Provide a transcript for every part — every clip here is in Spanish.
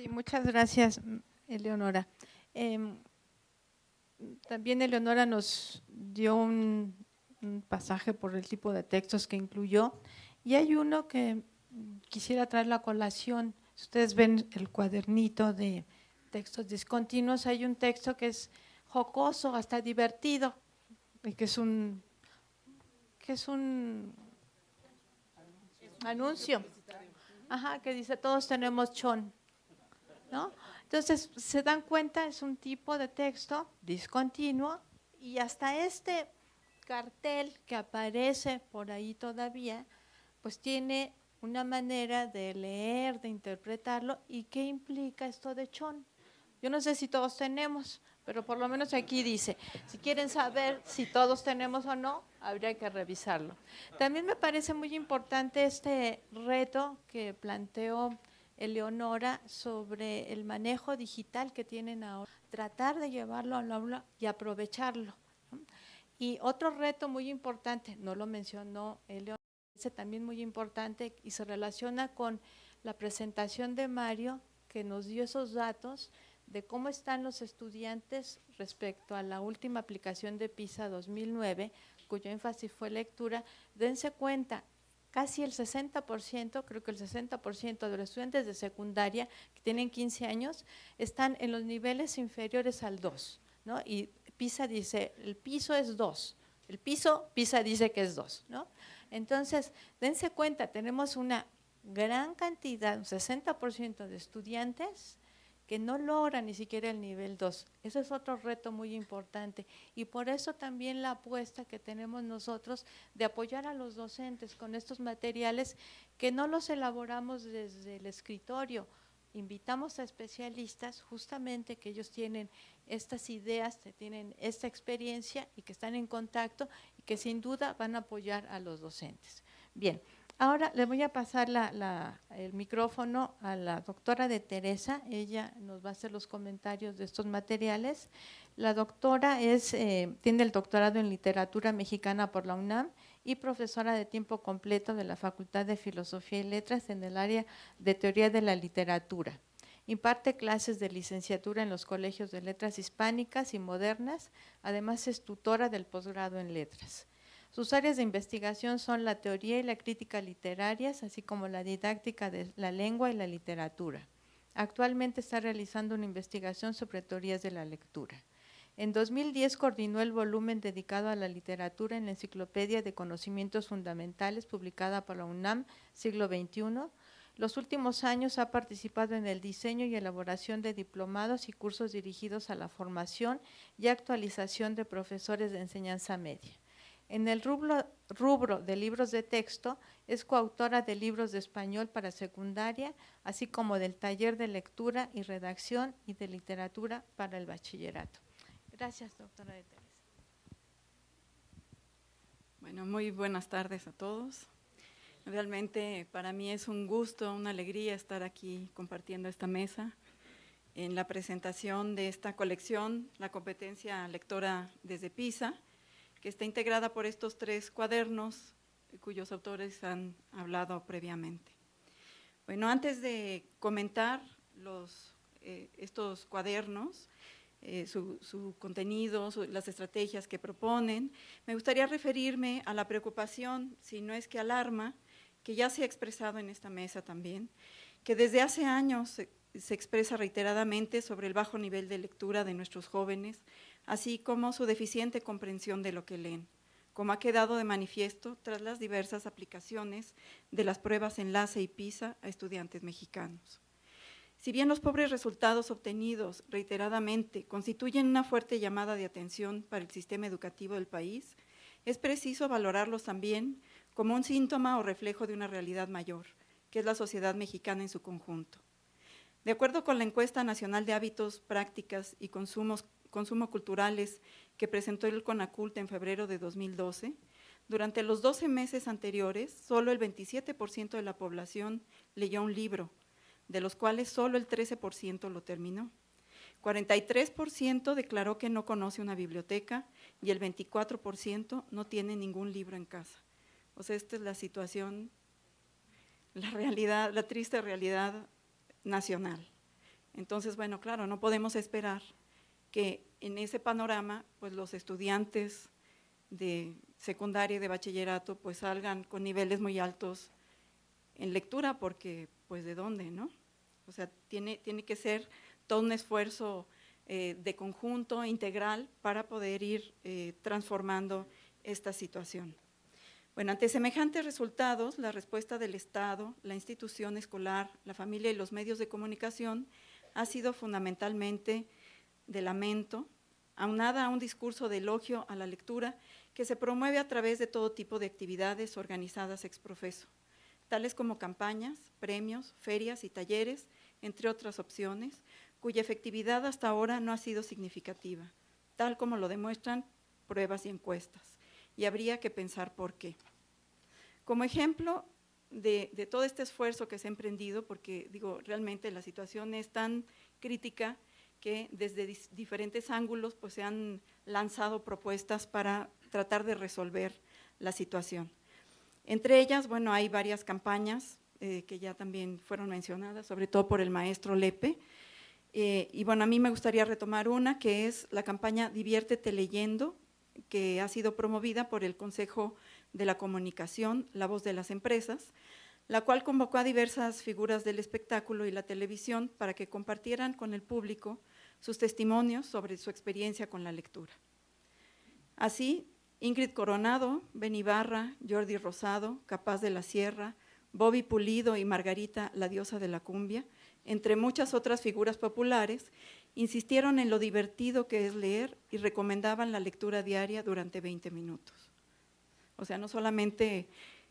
Sí, muchas gracias, Eleonora. También Eleonora nos dio un pasaje por el tipo de textos que incluyó y hay uno que quisiera traer la colación. Si ustedes ven el cuadernito de textos discontinuos, hay un texto que es jocoso, hasta divertido, y que es un anuncio, ajá, que dice todos tenemos chon, ¿no? Entonces, se dan cuenta, es un tipo de texto discontinuo y hasta este cartel que aparece por ahí todavía, pues tiene una manera de leer, de interpretarlo y qué implica esto de chon. Yo no sé si todos tenemos, pero por lo menos aquí dice, si quieren saber si todos tenemos o no, habría que revisarlo. También me parece muy importante este reto que planteó Eleonora sobre el manejo digital que tienen ahora, tratar de llevarlo al aula y aprovecharlo. Y otro reto muy importante, no lo mencionó Eleonora, también muy importante y se relaciona con la presentación de Mario, que nos dio esos datos de cómo están los estudiantes respecto a la última aplicación de PISA 2009, cuyo énfasis fue lectura. Dense cuenta, casi el 60%, creo que el 60% de los estudiantes de secundaria que tienen 15 años están en los niveles inferiores al 2, ¿no? Y PISA dice, el piso es 2, el piso, PISA dice que es 2, ¿no? Entonces, dense cuenta, tenemos una gran cantidad, un 60% de estudiantes que no logran ni siquiera el nivel 2. Ese es otro reto muy importante y por eso también la apuesta que tenemos nosotros de apoyar a los docentes con estos materiales que no los elaboramos desde el escritorio. Invitamos a especialistas justamente que ellos tienen estas ideas, que tienen esta experiencia y que están en contacto y que sin duda van a apoyar a los docentes. Bien, ahora le voy a pasar el micrófono a la doctora de Teresa, ella nos va a hacer los comentarios de estos materiales. La doctora tiene el doctorado en literatura mexicana por la UNAM y profesora de tiempo completo de la Facultad de Filosofía y Letras en el área de teoría de la literatura. Imparte clases de licenciatura en los colegios de letras hispánicas y modernas, además es tutora del posgrado en letras. Sus áreas de investigación son la teoría y la crítica literarias, así como la didáctica de la lengua y la literatura. Actualmente está realizando una investigación sobre teorías de la lectura. En 2010 coordinó el volumen dedicado a la literatura en la Enciclopedia de Conocimientos Fundamentales, publicada por la UNAM, siglo XXI. Los últimos años ha participado en el diseño y elaboración de diplomados y cursos dirigidos a la formación y actualización de profesores de enseñanza media. En el rubro de libros de texto, es coautora de libros de español para secundaria, así como del taller de lectura y redacción y de literatura para el bachillerato. Gracias, doctora de Teresa. Bueno, muy buenas tardes a todos. Realmente para mí es un gusto, una alegría estar aquí compartiendo esta mesa en la presentación de esta colección, la competencia lectora desde PISA, que está integrada por estos 3 cuadernos cuyos autores han hablado previamente. Bueno, antes de comentar estos cuadernos, su contenido, las estrategias que proponen, me gustaría referirme a la preocupación, si no es que alarma, que ya se ha expresado en esta mesa también, que desde hace años se expresa reiteradamente sobre el bajo nivel de lectura de nuestros jóvenes, así como su deficiente comprensión de lo que leen, como ha quedado de manifiesto tras las diversas aplicaciones de las pruebas Enlace y PISA a estudiantes mexicanos. Si bien los pobres resultados obtenidos reiteradamente constituyen una fuerte llamada de atención para el sistema educativo del país, es preciso valorarlos también como un síntoma o reflejo de una realidad mayor, que es la sociedad mexicana en su conjunto. De acuerdo con la Encuesta Nacional de Hábitos, Prácticas y Consumo Culturales que presentó el CONACULT en febrero de 2012, durante los 12 meses anteriores, solo el 27% de la población leyó un libro, de los cuales solo el 13% lo terminó. 43% declaró que no conoce una biblioteca y el 24% no tiene ningún libro en casa. O sea, esta es la situación, la realidad, la triste realidad nacional. Entonces, bueno, claro, no podemos esperar que en ese panorama, pues los estudiantes de secundaria y de bachillerato, pues salgan con niveles muy altos en lectura, porque, pues, ¿de dónde, no? O sea, tiene que ser todo un esfuerzo de conjunto, integral, para poder ir transformando esta situación. Bueno, ante semejantes resultados, la respuesta del Estado, la institución escolar, la familia y los medios de comunicación ha sido fundamentalmente de lamento, aunada a un discurso de elogio a la lectura que se promueve a través de todo tipo de actividades organizadas ex profeso, tales como campañas, premios, ferias y talleres, entre otras opciones, cuya efectividad hasta ahora no ha sido significativa, tal como lo demuestran pruebas y encuestas, y habría que pensar por qué. Como ejemplo de todo este esfuerzo que se ha emprendido, porque digo, realmente la situación es tan crítica que desde diferentes ángulos pues, se han lanzado propuestas para tratar de resolver la situación. Entre ellas, bueno, hay varias campañas que ya también fueron mencionadas, sobre todo por el maestro Lepe, y bueno, a mí me gustaría retomar una que es la campaña Diviértete leyendo, que ha sido promovida por el Consejo de la Comunicación, La Voz de las Empresas, la cual convocó a diversas figuras del espectáculo y la televisión para que compartieran con el público sus testimonios sobre su experiencia con la lectura. Así, Ingrid Coronado, Beni Barra, Jordi Rosado, Capaz de la Sierra, Bobby Pulido y Margarita, la diosa de la cumbia, entre muchas otras figuras populares, insistieron en lo divertido que es leer y recomendaban la lectura diaria durante 20 minutos. O sea, no solamente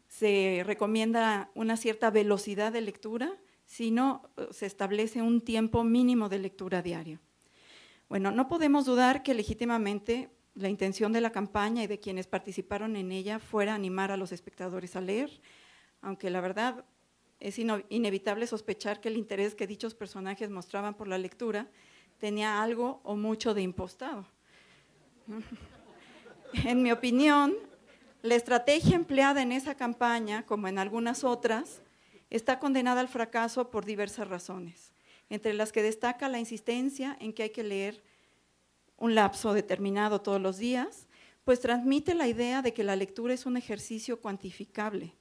se recomienda una cierta velocidad de lectura, sino se establece un tiempo mínimo de lectura diaria. Bueno, no podemos dudar que legítimamente la intención de la campaña y de quienes participaron en ella fuera animar a los espectadores a leer, aunque la verdad es inevitable sospechar que el interés que dichos personajes mostraban por la lectura tenía algo o mucho de impostado. En mi opinión, la estrategia empleada en esa campaña, como en algunas otras, está condenada al fracaso por diversas razones, entre las que destaca la insistencia en que hay que leer un lapso determinado todos los días, pues transmite la idea de que la lectura es un ejercicio cuantificable,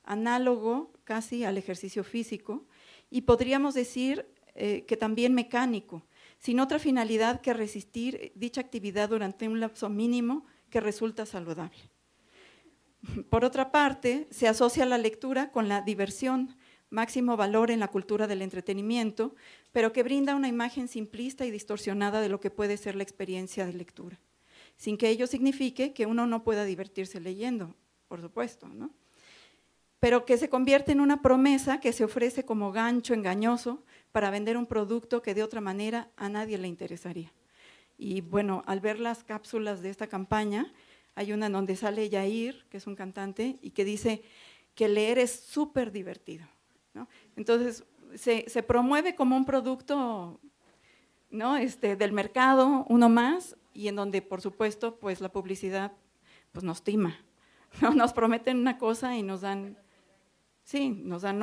análogo casi al ejercicio físico, y podríamos decir que también mecánico, sin otra finalidad que resistir dicha actividad durante un lapso mínimo que resulta saludable. Por otra parte, se asocia la lectura con la diversión, máximo valor en la cultura del entretenimiento, pero que brinda una imagen simplista y distorsionada de lo que puede ser la experiencia de lectura, sin que ello signifique que uno no pueda divertirse leyendo, por supuesto, ¿no? Pero que se convierte en una promesa que se ofrece como gancho engañoso para vender un producto que de otra manera a nadie le interesaría. Y bueno, al ver las cápsulas de esta campaña, hay una en donde sale Yair, que es un cantante, y que dice que leer es súper divertido, ¿no? Entonces, se promueve como un producto, ¿no? Del mercado, uno más, y en donde, por supuesto, pues la publicidad pues, nos tima, ¿no? Nos prometen una cosa y nos dan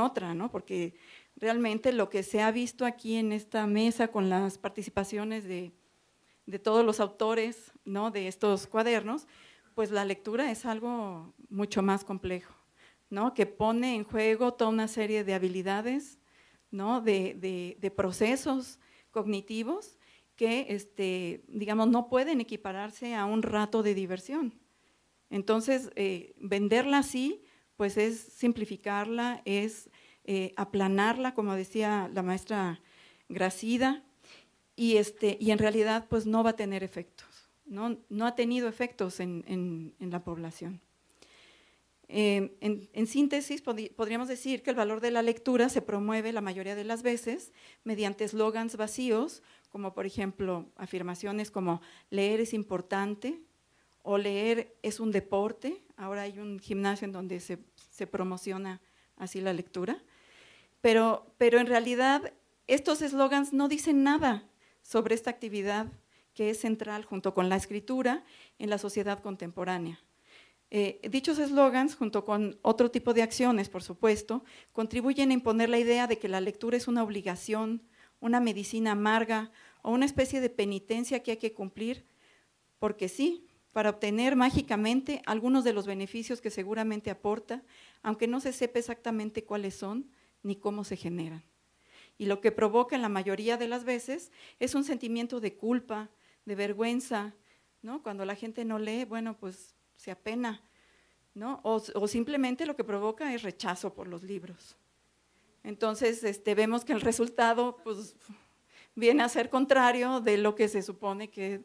otra, ¿no? Porque realmente lo que se ha visto aquí en esta mesa con las participaciones de todos los autores, ¿no? De estos cuadernos, pues la lectura es algo mucho más complejo, ¿no? Que pone en juego toda una serie de habilidades, ¿no? de procesos cognitivos que, digamos, no pueden equipararse a un rato de diversión. Entonces, venderla así, pues es simplificarla, es aplanarla, como decía la maestra Gracida, y en realidad pues no va a tener efectos, no ha tenido efectos en la población. En síntesis, podríamos decir que el valor de la lectura se promueve la mayoría de las veces mediante eslogans vacíos, como por ejemplo afirmaciones como leer es importante o leer es un deporte. Ahora hay un gimnasio en donde se promociona así la lectura, pero en realidad estos eslogans no dicen nada sobre esta actividad que es central junto con la escritura en la sociedad contemporánea. Dichos eslogans, junto con otro tipo de acciones, por supuesto, contribuyen a imponer la idea de que la lectura es una obligación una medicina amarga o una especie de penitencia que hay que cumplir, porque sí, para obtener mágicamente algunos de los beneficios que seguramente aporta, aunque no se sepa exactamente cuáles son ni cómo se generan. Y lo que provoca en la mayoría de las veces es un sentimiento de culpa, de vergüenza, ¿no? Cuando la gente no lee, bueno, pues se apena, ¿no? O simplemente lo que provoca es rechazo por los libros. Entonces, vemos que el resultado pues, viene a ser contrario de lo que se supone que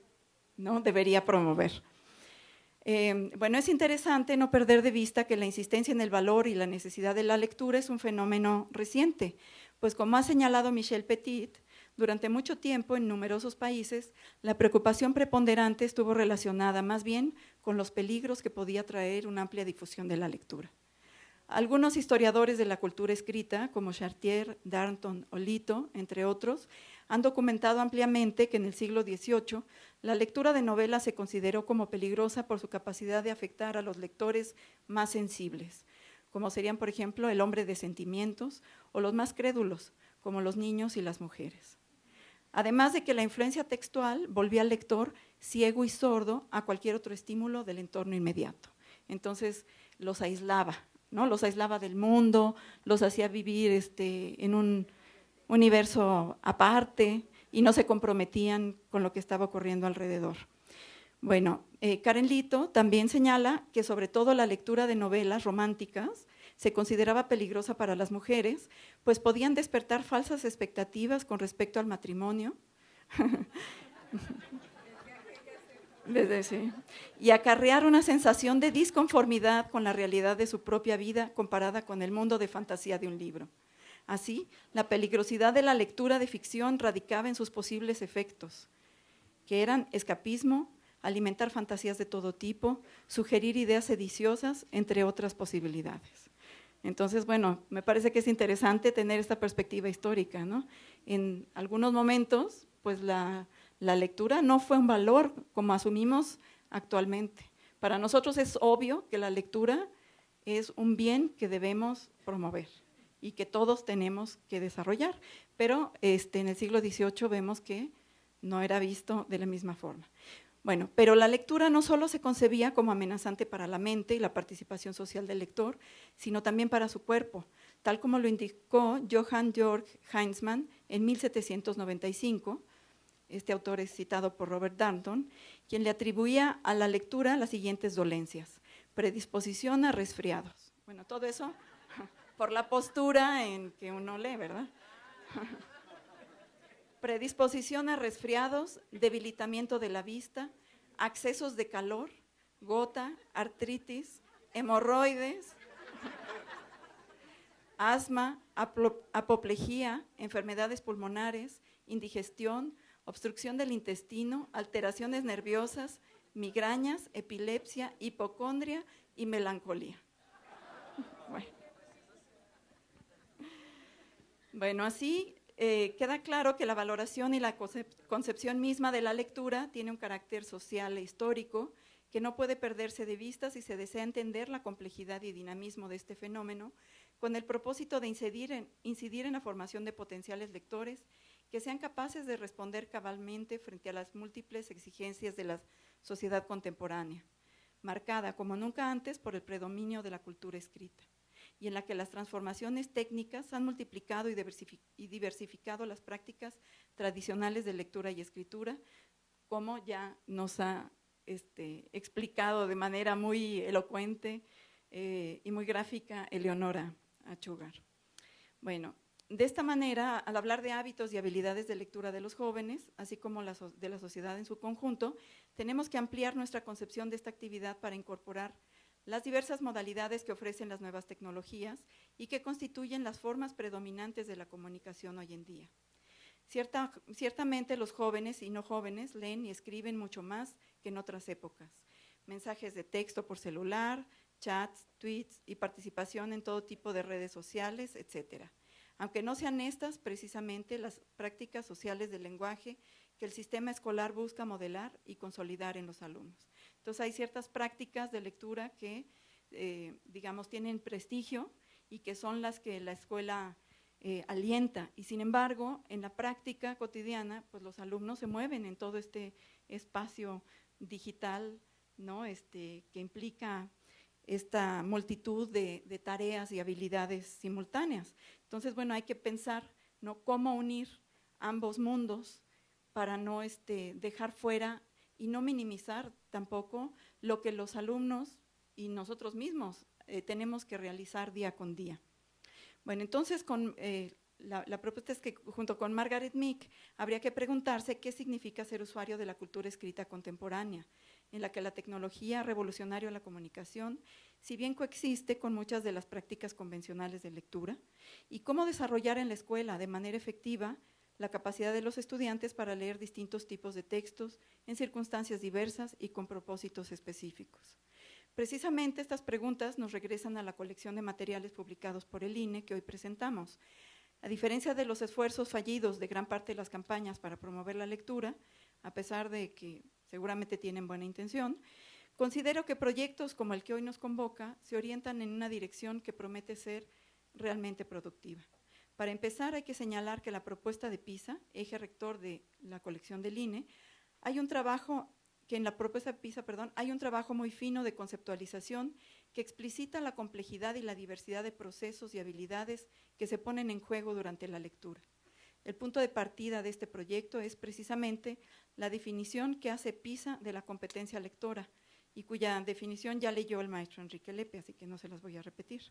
no debería promover. Bueno, es interesante no perder de vista que la insistencia en el valor y la necesidad de la lectura es un fenómeno reciente, pues como ha señalado Michel Petit, durante mucho tiempo en numerosos países la preocupación preponderante estuvo relacionada más bien con los peligros que podía traer una amplia difusión de la lectura. Algunos historiadores de la cultura escrita, como Chartier, Darnton o Lito, entre otros, han documentado ampliamente que en el siglo XVIII la lectura de novelas se consideró como peligrosa por su capacidad de afectar a los lectores más sensibles, como serían, por ejemplo, el hombre de sentimientos o los más crédulos, como los niños y las mujeres. Además de que la influencia textual volvía al lector ciego y sordo a cualquier otro estímulo del entorno inmediato. Entonces los aislaba, ¿no? Los aislaba del mundo, los hacía vivir en un universo aparte y no se comprometían con lo que estaba ocurriendo alrededor. Bueno, Karen Lito también señala que sobre todo la lectura de novelas románticas se consideraba peligrosa para las mujeres, pues podían despertar falsas expectativas con respecto al matrimonio sí, y acarrear una sensación de disconformidad con la realidad de su propia vida comparada con el mundo de fantasía de un libro. Así, la peligrosidad de la lectura de ficción radicaba en sus posibles efectos, que eran escapismo, alimentar fantasías de todo tipo, sugerir ideas sediciosas, entre otras posibilidades. Entonces, bueno, me parece que es interesante tener esta perspectiva histórica, ¿no? En algunos momentos, pues la lectura no fue un valor como asumimos actualmente. Para nosotros es obvio que la lectura es un bien que debemos promover y que todos tenemos que desarrollar, pero en el siglo XVIII vemos que no era visto de la misma forma. Bueno, pero la lectura no solo se concebía como amenazante para la mente y la participación social del lector, sino también para su cuerpo, tal como lo indicó Johann Georg Heinzmann en 1795, este autor es citado por Robert Darnton, quien le atribuía a la lectura las siguientes dolencias: predisposición a resfriados. Bueno, todo eso por la postura en que uno lee, ¿verdad? Predisposición a resfriados, debilitamiento de la vista, accesos de calor, gota, artritis, hemorroides, asma, apoplejía, enfermedades pulmonares, indigestión, obstrucción del intestino, alteraciones nerviosas, migrañas, epilepsia, hipocondria y melancolía. Bueno, así queda claro que la valoración y la concepción misma de la lectura tiene un carácter social e histórico que no puede perderse de vista si se desea entender la complejidad y dinamismo de este fenómeno, con el propósito de incidir en la formación de potenciales lectores que sean capaces de responder cabalmente frente a las múltiples exigencias de la sociedad contemporánea, marcada como nunca antes por el predominio de la cultura escrita, y en la que las transformaciones técnicas han multiplicado y diversificado las prácticas tradicionales de lectura y escritura, como ya nos ha explicado de manera muy elocuente y muy gráfica Eleonora Achugar. Bueno, de esta manera, al hablar de hábitos y habilidades de lectura de los jóvenes, así como de la sociedad en su conjunto, tenemos que ampliar nuestra concepción de esta actividad para incorporar las diversas modalidades que ofrecen las nuevas tecnologías y que constituyen las formas predominantes de la comunicación hoy en día. Ciertamente los jóvenes y no jóvenes leen y escriben mucho más que en otras épocas. Mensajes de texto por celular, chats, tweets y participación en todo tipo de redes sociales, etcétera. Aunque no sean estas precisamente las prácticas sociales del lenguaje que el sistema escolar busca modelar y consolidar en los alumnos. Entonces hay ciertas prácticas de lectura que, digamos, tienen prestigio y que son las que la escuela alienta. Y sin embargo, en la práctica cotidiana, pues los alumnos se mueven en todo este espacio digital, ¿no? Que implica esta multitud de tareas y habilidades simultáneas. Entonces, bueno, hay que pensar, ¿no?, cómo unir ambos mundos para no dejar fuera y no minimizar tampoco lo que los alumnos y nosotros mismos tenemos que realizar día con día. Bueno, entonces la propuesta es que junto con Margaret Meek habría que preguntarse qué significa ser usuario de la cultura escrita contemporánea, en la que la tecnología revolucionaria la comunicación, si bien coexiste con muchas de las prácticas convencionales de lectura, y cómo desarrollar en la escuela de manera efectiva la capacidad de los estudiantes para leer distintos tipos de textos en circunstancias diversas y con propósitos específicos. Precisamente estas preguntas nos regresan a la colección de materiales publicados por el INE que hoy presentamos. A diferencia de los esfuerzos fallidos de gran parte de las campañas para promover la lectura, a pesar de que seguramente tienen buena intención, considero que proyectos como el que hoy nos convoca se orientan en una dirección que promete ser realmente productiva. Para empezar, hay que señalar que la propuesta de PISA, eje rector de la colección del INE, en la propuesta de PISA, hay un trabajo muy fino de conceptualización que explicita la complejidad y la diversidad de procesos y habilidades que se ponen en juego durante la lectura. El punto de partida de este proyecto es precisamente la definición que hace PISA de la competencia lectora y cuya definición ya leyó el maestro Enrique Lepe, así que no se las voy a repetir.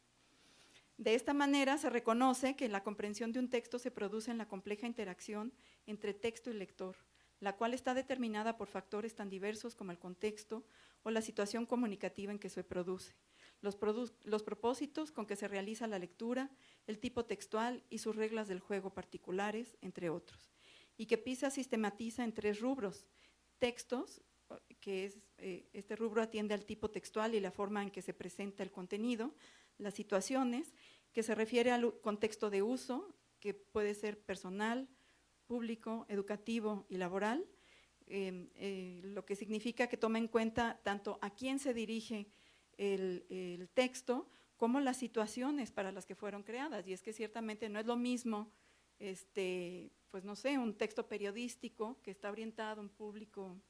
De esta manera se reconoce que la comprensión de un texto se produce en la compleja interacción entre texto y lector, la cual está determinada por factores tan diversos como el contexto o la situación comunicativa en que se produce, los propósitos con que se realiza la lectura, el tipo textual y sus reglas del juego particulares, entre otros, y que PISA sistematiza en 3 rubros: textos, que es, este rubro atiende al tipo textual y la forma en que se presenta el contenido; las situaciones, que se refiere al contexto de uso, que puede ser personal, público, educativo y laboral, lo que significa que toma en cuenta tanto a quién se dirige el texto como las situaciones para las que fueron creadas. Y es que ciertamente no es lo mismo, pues no sé, un texto periodístico que está orientado a un público,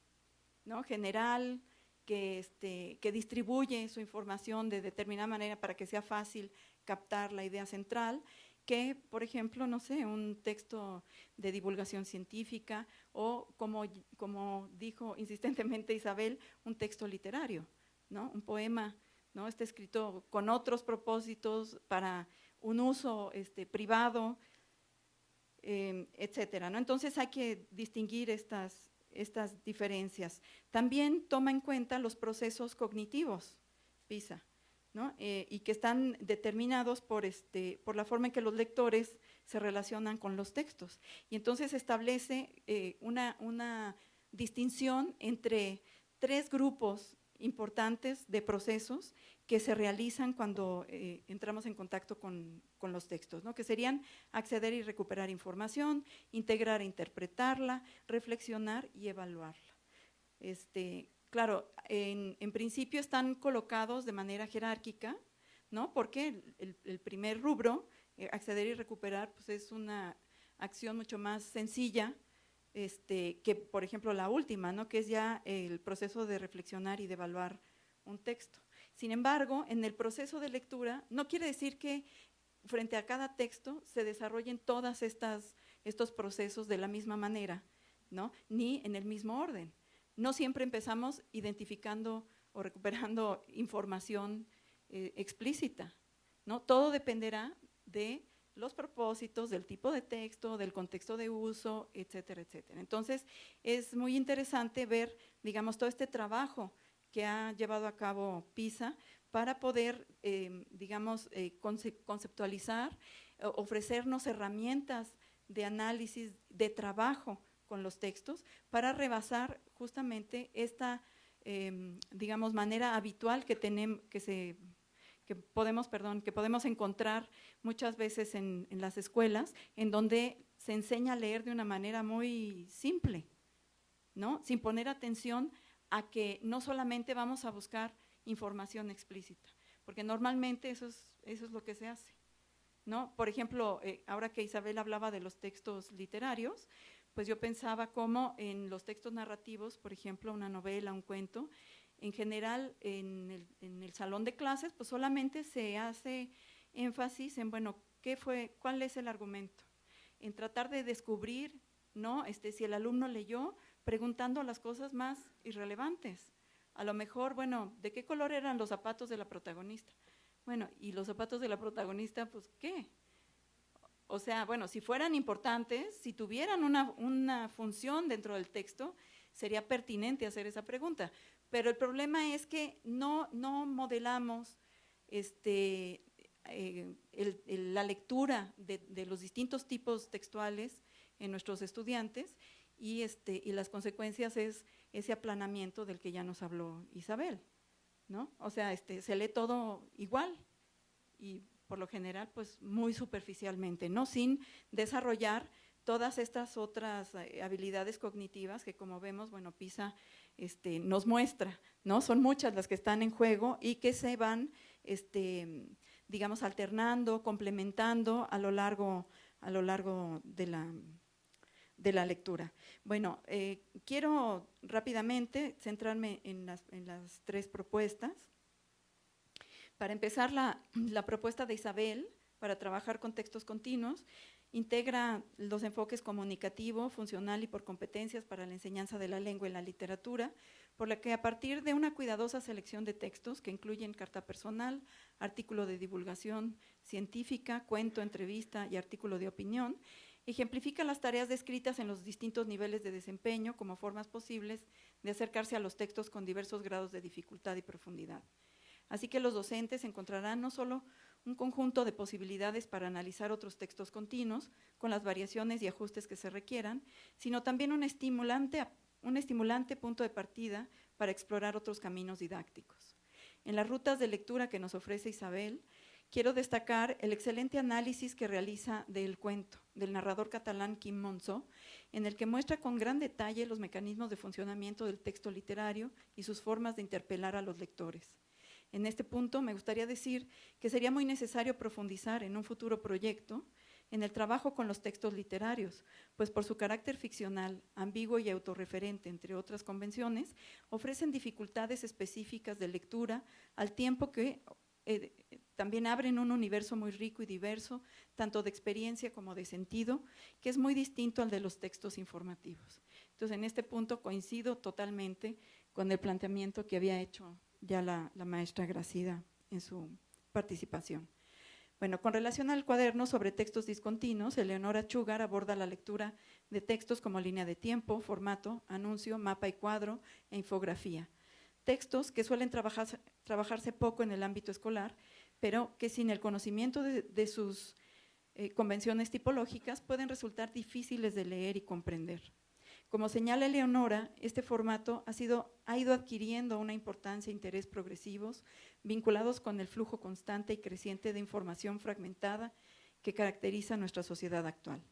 ¿no?, general, que distribuye su información de determinada manera para que sea fácil captar la idea central, que, por ejemplo, no sé, un texto de divulgación científica o, como dijo insistentemente Isabel, un texto literario, ¿no?, un poema, ¿no?, está escrito con otros propósitos para un uso privado, etcétera, ¿no? Entonces hay que distinguir estas diferencias. También toma en cuenta los procesos cognitivos, PISA, ¿no?, y que están determinados por la forma en que los lectores se relacionan con los textos. Y entonces establece una distinción entre 3 grupos importantes de procesos que se realizan cuando entramos en contacto con los textos, ¿no?, que serían acceder y recuperar información, integrar e interpretarla, reflexionar y evaluarla. Claro, en principio están colocados de manera jerárquica, ¿no?, porque el primer rubro, acceder y recuperar, pues es una acción mucho más sencilla que, por ejemplo, la última, ¿no?, que es ya el proceso de reflexionar y de evaluar un texto. Sin embargo, en el proceso de lectura, no quiere decir que frente a cada texto se desarrollen todos estos procesos de la misma manera, ¿no?, ni en el mismo orden. No siempre empezamos identificando o recuperando información explícita, ¿no? Todo dependerá de los propósitos, del tipo de texto, del contexto de uso, etcétera, etcétera. Entonces, es muy interesante ver, digamos, todo este trabajo que ha llevado a cabo PISA para poder, conceptualizar, ofrecernos herramientas de análisis, de trabajo con los textos, para rebasar justamente esta, manera habitual que podemos encontrar muchas veces en las escuelas, en donde se enseña a leer de una manera muy simple, ¿no?, sin poner atención a que no solamente vamos a buscar información explícita, porque normalmente eso es lo que se hace, ¿no? Por ejemplo, ahora que Isabel hablaba de los textos literarios, pues yo pensaba cómo en los textos narrativos, por ejemplo, una novela, un cuento, en general en el salón de clases, pues solamente se hace énfasis en, bueno, ¿cuál es el argumento? En tratar de descubrir, ¿no? Si el alumno leyó, preguntando las cosas más irrelevantes. A lo mejor, bueno, ¿de qué color eran los zapatos de la protagonista? Bueno, ¿y los zapatos de la protagonista, pues qué? O sea, bueno, si fueran importantes, si tuvieran una función dentro del texto, sería pertinente hacer esa pregunta. Pero el problema es que no modelamos la lectura de los distintos tipos textuales en nuestros estudiantes y las consecuencias es ese aplanamiento del que ya nos habló Isabel, ¿no? O sea, se lee todo igual y por lo general pues muy superficialmente, ¿no? Sin desarrollar todas estas otras habilidades cognitivas que, como vemos, bueno, PISA nos muestra, ¿no? Son muchas las que están en juego y que se van, digamos, alternando, complementando a lo largo de la lectura. Bueno, quiero rápidamente centrarme en las tres propuestas. Para empezar, la propuesta de Isabel para trabajar con textos continuos integra los enfoques comunicativo, funcional y por competencias para la enseñanza de la lengua y la literatura, por la que a partir de una cuidadosa selección de textos que incluyen carta personal, artículo de divulgación científica, cuento, entrevista y artículo de opinión, ejemplifica las tareas descritas en los distintos niveles de desempeño como formas posibles de acercarse a los textos con diversos grados de dificultad y profundidad. Así que los docentes encontrarán no solo un conjunto de posibilidades para analizar otros textos continuos, con las variaciones y ajustes que se requieran, sino también un estimulante punto de partida para explorar otros caminos didácticos. En las rutas de lectura que nos ofrece Isabel, quiero destacar el excelente análisis que realiza del cuento, del narrador catalán Quim Monzó, en el que muestra con gran detalle los mecanismos de funcionamiento del texto literario y sus formas de interpelar a los lectores. En este punto me gustaría decir que sería muy necesario profundizar en un futuro proyecto en el trabajo con los textos literarios, pues por su carácter ficcional, ambiguo y autorreferente, entre otras convenciones, ofrecen dificultades específicas de lectura al tiempo que también abren un universo muy rico y diverso, tanto de experiencia como de sentido, que es muy distinto al de los textos informativos. Entonces, en este punto coincido totalmente con el planteamiento que había hecho ya la maestra Gracida en su participación. Bueno, con relación al cuaderno sobre textos discontinuos, Eleonora Chugar aborda la lectura de textos como línea de tiempo, formato, anuncio, mapa y cuadro e infografía. Textos que suelen trabajarse poco en el ámbito escolar, pero que sin el conocimiento de sus convenciones tipológicas pueden resultar difíciles de leer y comprender. Como señala Eleonora, este formato ha ido adquiriendo una importancia e interés progresivos vinculados con el flujo constante y creciente de información fragmentada que caracteriza nuestra sociedad actual.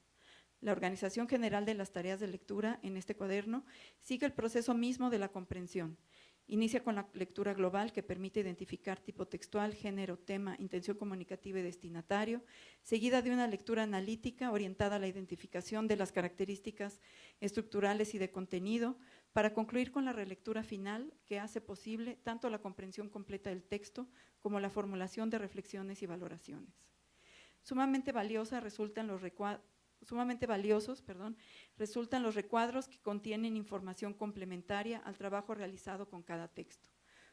La organización general de las tareas de lectura en este cuaderno sigue el proceso mismo de la comprensión. Inicia con la lectura global que permite identificar tipo textual, género, tema, intención comunicativa y destinatario, seguida de una lectura analítica orientada a la identificación de las características estructurales y de contenido, para concluir con la relectura final que hace posible tanto la comprensión completa del texto como la formulación de reflexiones y valoraciones. Sumamente valiosos resultan los recuadros que contienen información complementaria al trabajo realizado con cada texto,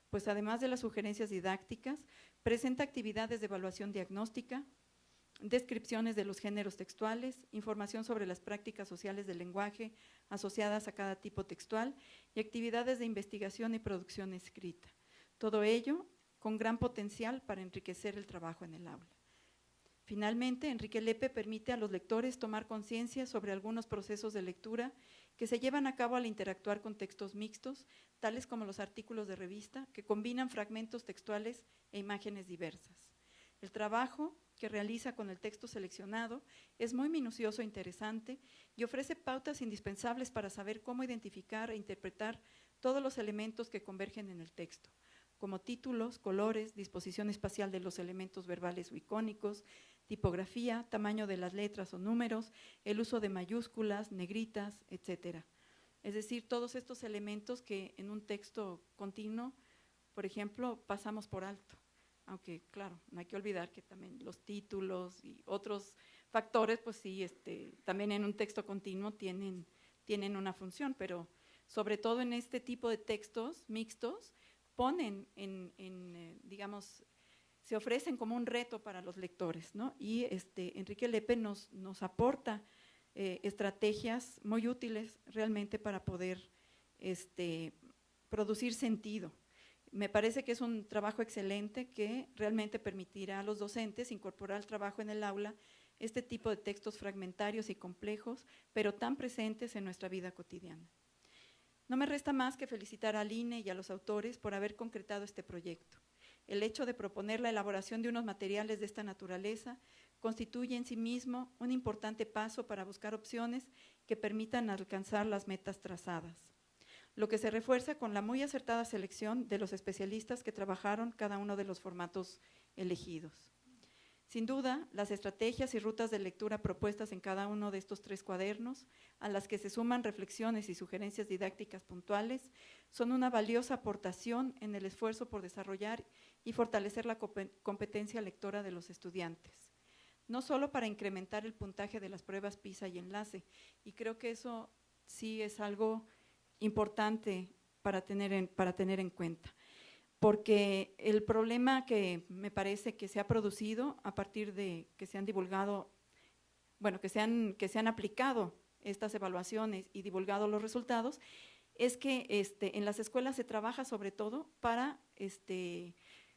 pues además de las sugerencias didácticas, presenta actividades de evaluación diagnóstica, descripciones de los géneros textuales, información sobre las prácticas sociales del lenguaje asociadas a cada tipo textual y actividades de investigación y producción escrita. Todo ello con gran potencial para enriquecer el trabajo en el aula. Finalmente, Enrique Lepe permite a los lectores tomar conciencia sobre algunos procesos de lectura que se llevan a cabo al interactuar con textos mixtos, tales como los artículos de revista, que combinan fragmentos textuales e imágenes diversas. El trabajo que realiza con el texto seleccionado es muy minucioso e interesante y ofrece pautas indispensables para saber cómo identificar e interpretar todos los elementos que convergen en el texto, como títulos, colores, disposición espacial de los elementos verbales o icónicos, tipografía, tamaño de las letras o números, el uso de mayúsculas, negritas, etcétera. Es decir, todos estos elementos que en un texto continuo, por ejemplo, pasamos por alto. Aunque, claro, no hay que olvidar que también los títulos y otros factores, pues sí, también en un texto continuo tienen una función, pero sobre todo en este tipo de textos mixtos, ponen digamos, se ofrecen como un reto para los lectores, ¿no? Y Enrique Lepe nos aporta estrategias muy útiles realmente para poder producir sentido. Me parece que es un trabajo excelente que realmente permitirá a los docentes incorporar al trabajo en el aula este tipo de textos fragmentarios y complejos, pero tan presentes en nuestra vida cotidiana. No me resta más que felicitar al INE y a los autores por haber concretado este proyecto. El hecho de proponer la elaboración de unos materiales de esta naturaleza constituye en sí mismo un importante paso para buscar opciones que permitan alcanzar las metas trazadas, lo que se refuerza con la muy acertada selección de los especialistas que trabajaron cada uno de los formatos elegidos. Sin duda, las estrategias y rutas de lectura propuestas en cada uno de estos 3 cuadernos, a las que se suman reflexiones y sugerencias didácticas puntuales, son una valiosa aportación en el esfuerzo por desarrollar y fortalecer la competencia lectora de los estudiantes, no solo para incrementar el puntaje de las pruebas PISA y enlace, y creo que eso sí es algo importante para tener en cuenta, porque el problema que me parece que se ha producido a partir de que se han divulgado, bueno, que se han aplicado estas evaluaciones y divulgado los resultados, es que en las escuelas se trabaja sobre todo para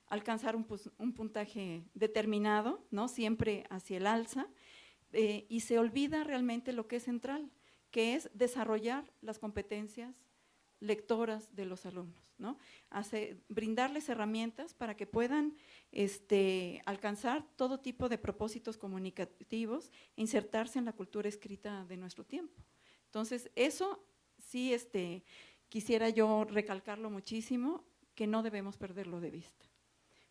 alcanzar un puntaje determinado, ¿no? Siempre hacia el alza, y se olvida realmente lo que es central, que es desarrollar las competencias lectoras de los alumnos, ¿no? Brindarles herramientas para que puedan alcanzar todo tipo de propósitos comunicativos e insertarse en la cultura escrita de nuestro tiempo. Entonces, eso sí quisiera yo recalcarlo muchísimo, que no debemos perderlo de vista.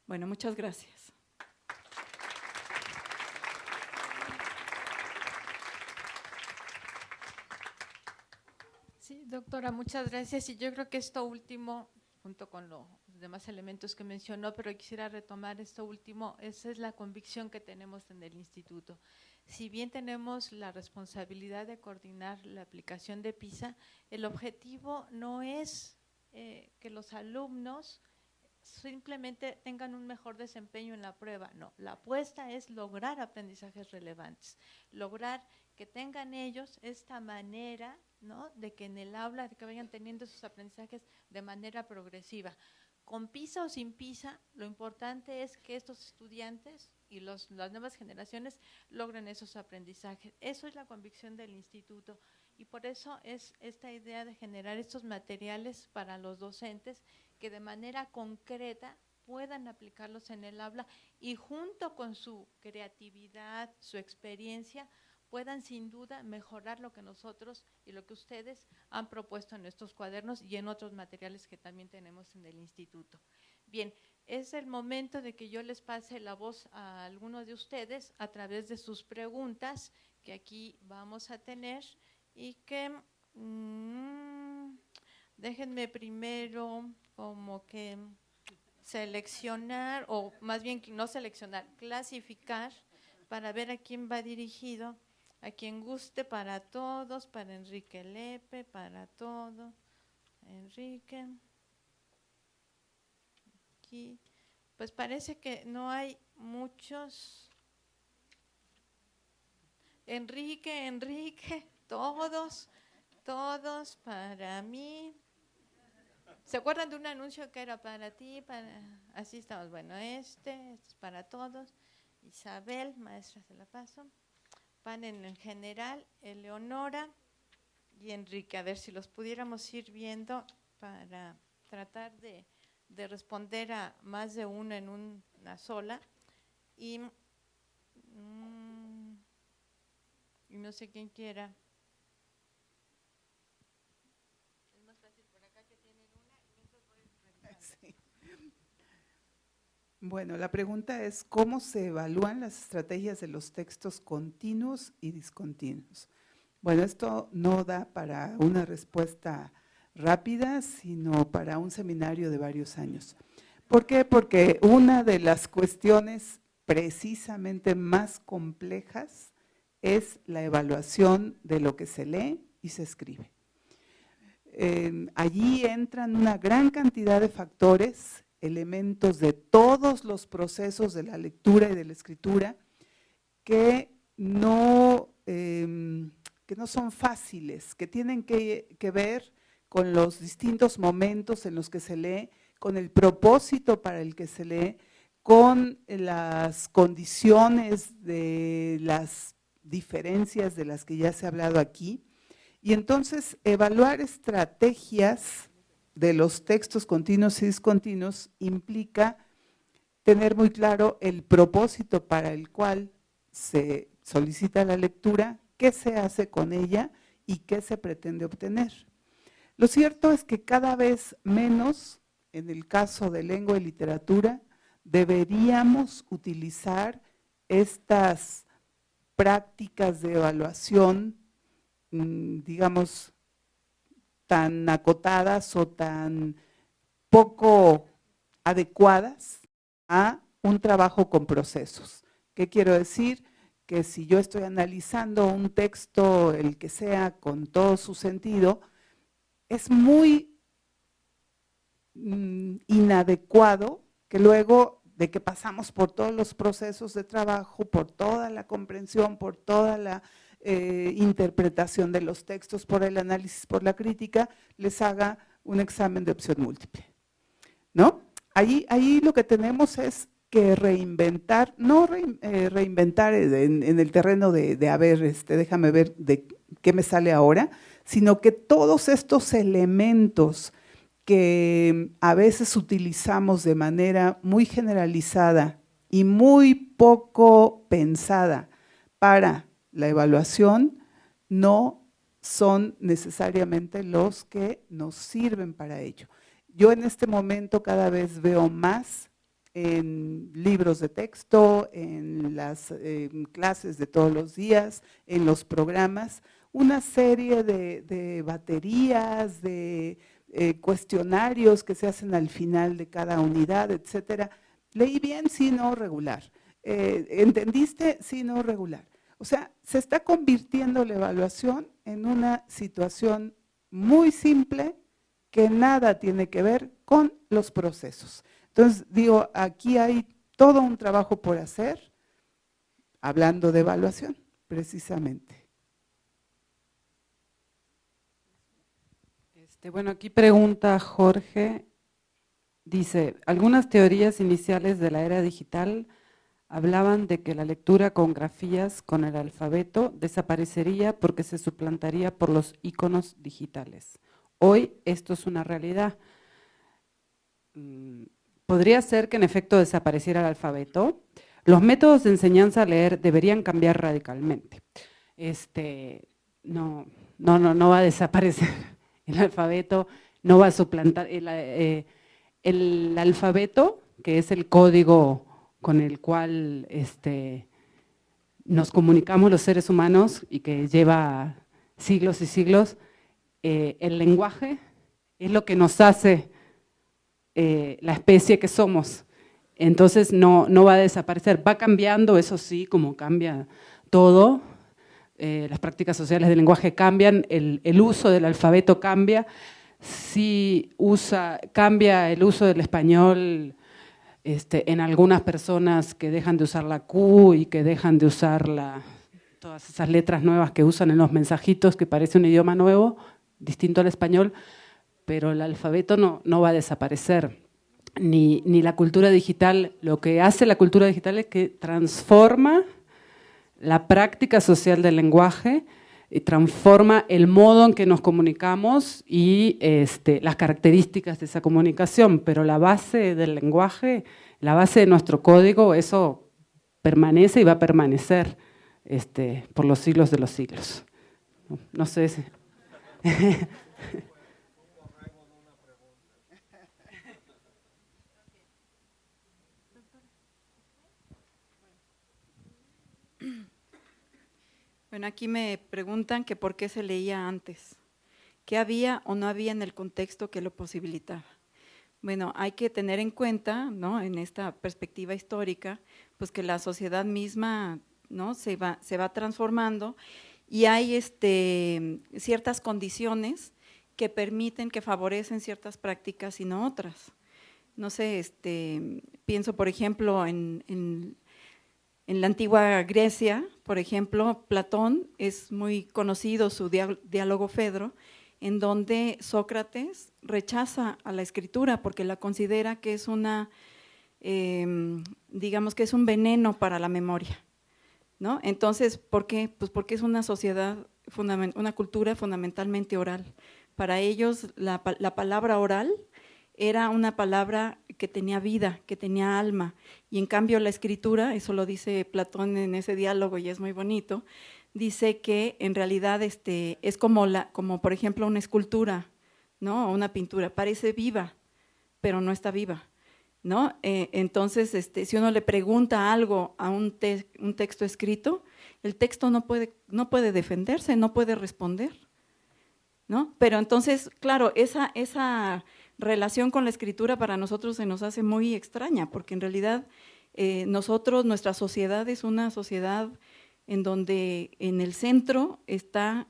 Bueno, muchas gracias. Sí, doctora, muchas gracias. Y yo creo que esto último, junto con los demás elementos que mencionó, pero quisiera retomar esto último, esa es la convicción que tenemos en el instituto. Si bien tenemos la responsabilidad de coordinar la aplicación de PISA, el objetivo no es que los alumnos simplemente tengan un mejor desempeño en la prueba, no, la apuesta es lograr aprendizajes relevantes, lograr que tengan ellos esta manera, ¿no?, de que en el aula, de que vayan teniendo esos aprendizajes de manera progresiva. Con PISA o sin PISA, lo importante es que estos estudiantes y las nuevas generaciones logren esos aprendizajes. Eso es la convicción del instituto y por eso es esta idea de generar estos materiales para los docentes que de manera concreta puedan aplicarlos en el aula y junto con su creatividad, su experiencia, puedan sin duda mejorar lo que nosotros y lo que ustedes han propuesto en estos cuadernos y en otros materiales que también tenemos en el instituto. Bien, es el momento de que yo les pase la voz a alguno de ustedes a través de sus preguntas que aquí vamos a tener y que déjenme primero como que seleccionar, o más bien no seleccionar, clasificar para ver a quién va dirigido, a quien guste, para todos, para Enrique Lepe, para todo, Enrique, aquí, pues parece que no hay muchos, Enrique, todos para mí. ¿Se acuerdan de un anuncio que era para ti? Así estamos. Bueno, este es para todos. Isabel, maestra, se la paso. Panel en general, Eleonora y Enrique. A ver si los pudiéramos ir viendo para tratar de responder a más de uno en una sola. Y no sé quién quiera. Sí. Bueno, la pregunta es, ¿cómo se evalúan las estrategias de los textos continuos y discontinuos? Bueno, esto no da para una respuesta rápida, sino para un seminario de varios años. ¿Por qué? Porque una de las cuestiones precisamente más complejas es la evaluación de lo que se lee y se escribe. Allí entran una gran cantidad de factores, elementos de todos los procesos de la lectura y de la escritura que no son fáciles, que tienen que ver con los distintos momentos en los que se lee, con el propósito para el que se lee, con las condiciones de las diferencias de las que ya se ha hablado aquí. Y entonces evaluar estrategias de los textos continuos y discontinuos implica tener muy claro el propósito para el cual se solicita la lectura, qué se hace con ella y qué se pretende obtener. Lo cierto es que cada vez menos, en el caso de lengua y literatura, deberíamos utilizar estas prácticas de evaluación, digamos, tan acotadas o tan poco adecuadas a un trabajo con procesos. ¿Qué quiero decir? Que si yo estoy analizando un texto, el que sea, con todo su sentido, es muy inadecuado que luego de que pasamos por todos los procesos de trabajo, por toda la comprensión, por toda la interpretación de los textos, por el análisis, por la crítica, les haga un examen de opción múltiple, ¿no? Ahí lo que tenemos es que reinventar, no reinventar en el terreno de a ver, déjame ver de qué me sale ahora, sino que todos estos elementos que a veces utilizamos de manera muy generalizada y muy poco pensada para la evaluación, no son necesariamente los que nos sirven para ello. Yo en este momento cada vez veo más en libros de texto, en las clases de todos los días, en los programas, una serie de baterías, de cuestionarios que se hacen al final de cada unidad, etcétera. ¿Leí bien? Sí, no, regular. ¿Entendiste? Sí, no, regular. O sea, se está convirtiendo la evaluación en una situación muy simple que nada tiene que ver con los procesos. Entonces, digo, aquí hay todo un trabajo por hacer, hablando de evaluación, precisamente. Bueno, aquí pregunta Jorge, dice, algunas teorías iniciales de la era digital hablaban de que la lectura con grafías con el alfabeto desaparecería porque se suplantaría por los iconos digitales. Hoy esto es una realidad. ¿Podría ser que en efecto desapareciera el alfabeto? Los métodos de enseñanza a leer deberían cambiar radicalmente. No va a desaparecer el alfabeto, no va a suplantar el alfabeto, que es el código con el cual nos comunicamos los seres humanos y que lleva siglos y siglos. El lenguaje es lo que nos hace la especie que somos. Entonces no va a desaparecer, va cambiando, eso sí, como cambia todo. Las prácticas sociales del lenguaje cambian, el uso del alfabeto cambia. Si cambia el uso del español en algunas personas que dejan de usar la Q y que dejan de usar todas esas letras nuevas que usan en los mensajitos, que parece un idioma nuevo, distinto al español, pero el alfabeto no va a desaparecer. Ni la cultura digital. Lo que hace la cultura digital es que transforma la práctica social del lenguaje, y transforma el modo en que nos comunicamos y las características de esa comunicación, pero la base del lenguaje, la base de nuestro código, eso permanece y va a permanecer por los siglos de los siglos. No sé si… Bueno, aquí me preguntan que por qué se leía antes, qué había o no había en el contexto que lo posibilitaba. Bueno, hay que tener en cuenta, ¿no?, en esta perspectiva histórica, pues que la sociedad misma, ¿no?, se va transformando y hay ciertas condiciones que permiten, que favorecen ciertas prácticas y no otras. No sé, pienso por ejemplo en la antigua Grecia, por ejemplo, Platón, es muy conocido su diálogo Fedro, en donde Sócrates rechaza a la escritura porque la considera que es digamos que es un veneno para la memoria, ¿no? Entonces, ¿por qué? Pues porque es una sociedad, una cultura fundamentalmente oral. Para ellos la palabra oral era una palabra que tenía vida, que tenía alma, y en cambio la escritura, eso lo dice Platón en ese diálogo y es muy bonito, dice que en realidad es como por ejemplo una escultura, ¿no?, o una pintura, parece viva, pero no está viva, ¿no? Entonces, si uno le pregunta algo a un texto escrito, el texto no puede defenderse, no puede responder, ¿no? Pero entonces, claro, esa relación con la escritura para nosotros se nos hace muy extraña, porque en realidad nuestra sociedad es una sociedad en donde en el centro están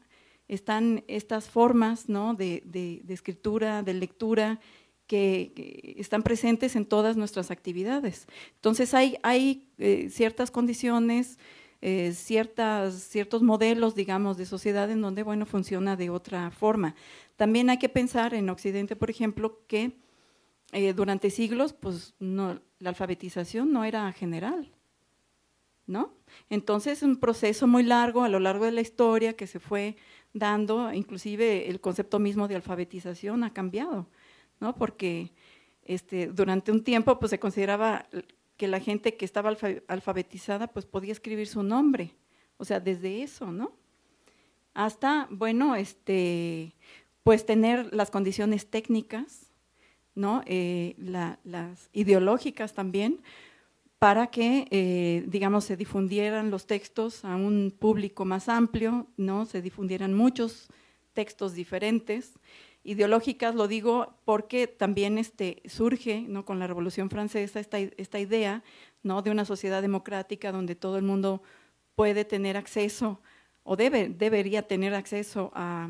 estas formas, ¿no?, de escritura, de lectura, que están presentes en todas nuestras actividades. Entonces hay ciertas condiciones, ciertos modelos, digamos, de sociedad en donde, bueno, funciona de otra forma. También hay que pensar en Occidente, por ejemplo, que durante siglos, pues no, la alfabetización no era general, ¿no? Entonces, un proceso muy largo a lo largo de la historia que se fue dando, inclusive el concepto mismo de alfabetización ha cambiado, ¿no? Porque durante un tiempo pues se consideraba que la gente que estaba alfabetizada pues podía escribir su nombre, o sea, desde eso, ¿no? Hasta, bueno, pues tener las condiciones técnicas, ¿no?, las ideológicas también, para que, digamos, se difundieran los textos a un público más amplio, ¿no?, se difundieran muchos textos diferentes. Ideológicas, lo digo porque también surge, ¿no?, con la Revolución Francesa esta idea, ¿no?, de una sociedad democrática donde todo el mundo puede tener acceso o debería tener acceso a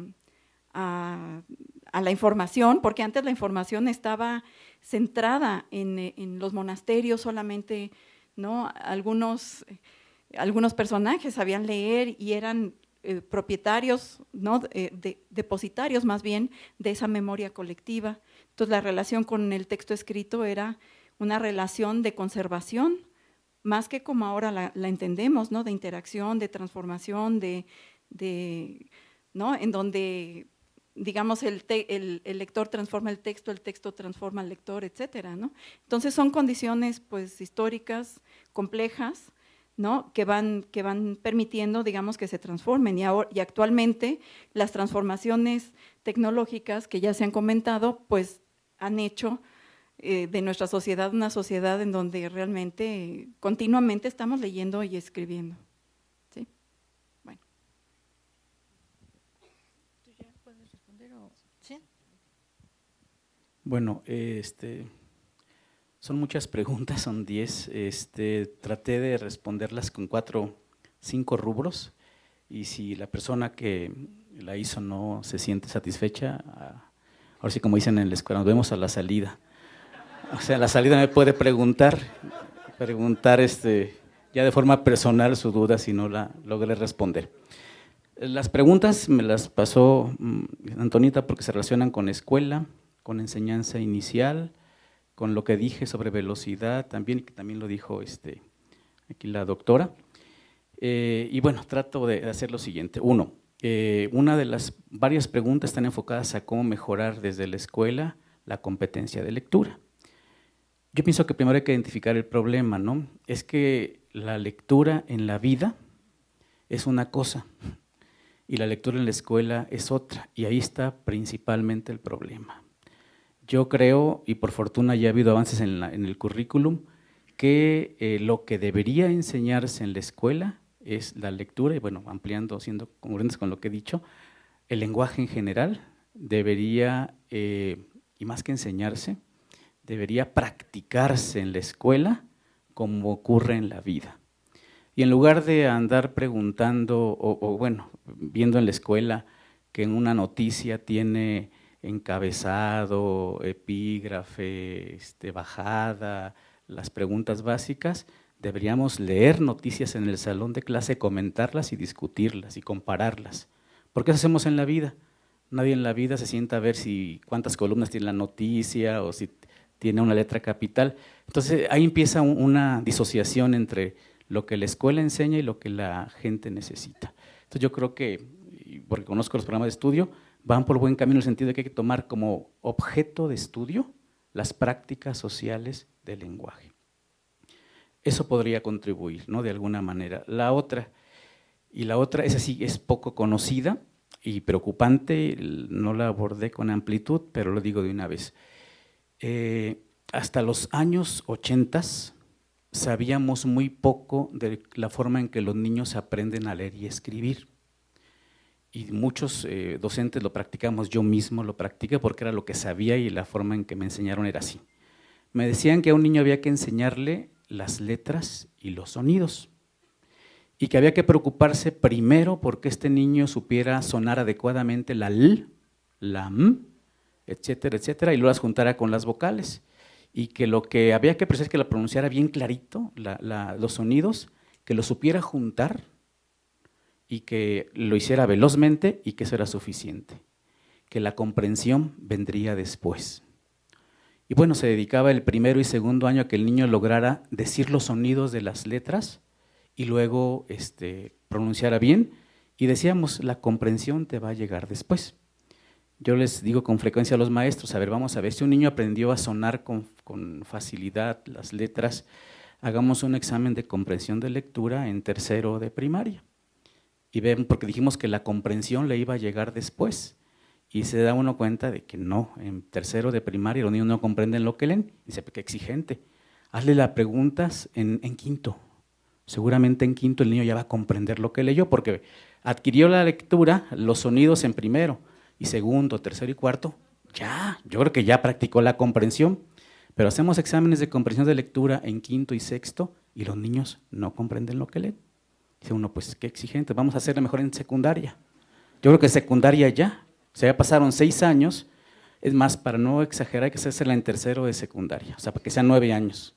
la información, porque antes la información estaba centrada en los monasterios solamente, ¿no? Algunos personajes sabían leer y eran propietarios, ¿no?, depositarios más bien de esa memoria colectiva. Entonces la relación con el texto escrito era una relación de conservación, más que como ahora la entendemos, ¿no?, de interacción, de transformación, ¿no?, en donde, digamos, el lector transforma el texto transforma al lector, etcétera, ¿no? Entonces son condiciones pues históricas, complejas, ¿no?, que van permitiendo, digamos, que se transformen, y actualmente las transformaciones tecnológicas que ya se han comentado, pues han hecho de nuestra sociedad una sociedad en donde realmente continuamente estamos leyendo y escribiendo. ¿Sí? Bueno. ¿Tú ya puedes responder o sí? Bueno, son muchas preguntas, son 10. Traté de responderlas con 5 rubros, y si la persona que la hizo no se siente satisfecha, ahora sí, como dicen en la escuela, nos vemos a la salida. O sea, a la salida me puede preguntar ya de forma personal su duda si no la logré responder. Las preguntas me las pasó Antonita porque se relacionan con escuela, con enseñanza inicial, con lo que dije sobre velocidad también, que también lo dijo aquí la doctora. Y bueno, trato de hacer lo siguiente. Una de las varias preguntas están enfocadas a cómo mejorar desde la escuela la competencia de lectura. Yo pienso que primero hay que identificar el problema, ¿no? Es que la lectura en la vida es una cosa y la lectura en la escuela es otra, y ahí está principalmente el problema. Yo creo, y por fortuna ya ha habido avances en el currículum, que lo que debería enseñarse en la escuela es la lectura, y bueno, ampliando, siendo congruentes con lo que he dicho, el lenguaje en general debería, y más que enseñarse, debería practicarse en la escuela como ocurre en la vida. Y en lugar de andar preguntando, o bueno, viendo en la escuela que en una noticia tiene encabezado, epígrafe, bajada, las preguntas básicas, deberíamos leer noticias en el salón de clase, comentarlas y discutirlas y compararlas. Porque eso hacemos en la vida. Nadie en la vida se sienta a ver cuántas columnas tiene la noticia o si tiene una letra capital. Entonces ahí empieza una disociación entre lo que la escuela enseña y lo que la gente necesita. Entonces yo creo que, porque conozco los programas de estudio, van por buen camino en el sentido de que hay que tomar como objeto de estudio las prácticas sociales del lenguaje. Eso podría contribuir, ¿no?, de alguna manera. La otra, esa sí es poco conocida y preocupante, no la abordé con amplitud, pero lo digo de una vez. Hasta los años 80 sabíamos muy poco de la forma en que los niños aprenden a leer y escribir. Y muchos docentes lo practicamos, yo mismo lo practiqué porque era lo que sabía y la forma en que me enseñaron era así. Me decían que a un niño había que enseñarle las letras y los sonidos y que había que preocuparse primero porque este niño supiera sonar adecuadamente la L, la M, etcétera, etcétera, y luego las juntara con las vocales. Y que lo que había que apreciar es que la pronunciara bien clarito, los sonidos, que lo supiera juntar y que lo hiciera velozmente y que eso era suficiente, que la comprensión vendría después. Y bueno, se dedicaba el primero y segundo año a que el niño lograra decir los sonidos de las letras y luego pronunciara bien, y decíamos, la comprensión te va a llegar después. Yo les digo con frecuencia a los maestros, a ver, vamos a ver, si un niño aprendió a sonar con facilidad las letras, hagamos un examen de comprensión de lectura en tercero de primaria. Y ven, porque dijimos que la comprensión le iba a llegar después, y se da uno cuenta de que no, en tercero de primaria los niños no comprenden lo que leen. Dice, qué exigente. Hazle las preguntas en quinto. Seguramente en quinto el niño ya va a comprender lo que leyó, porque adquirió la lectura, los sonidos en primero, y segundo, tercero y cuarto, yo creo que ya practicó la comprensión, pero hacemos exámenes de comprensión de lectura en quinto y sexto y los niños no comprenden lo que leen. Dice uno, pues qué exigente, vamos a hacerlo mejor en secundaria. Yo creo que secundaria ya pasaron 6 años, es más, para no exagerar, hay que hacerla en tercero de secundaria, o sea, para que sean 9 años.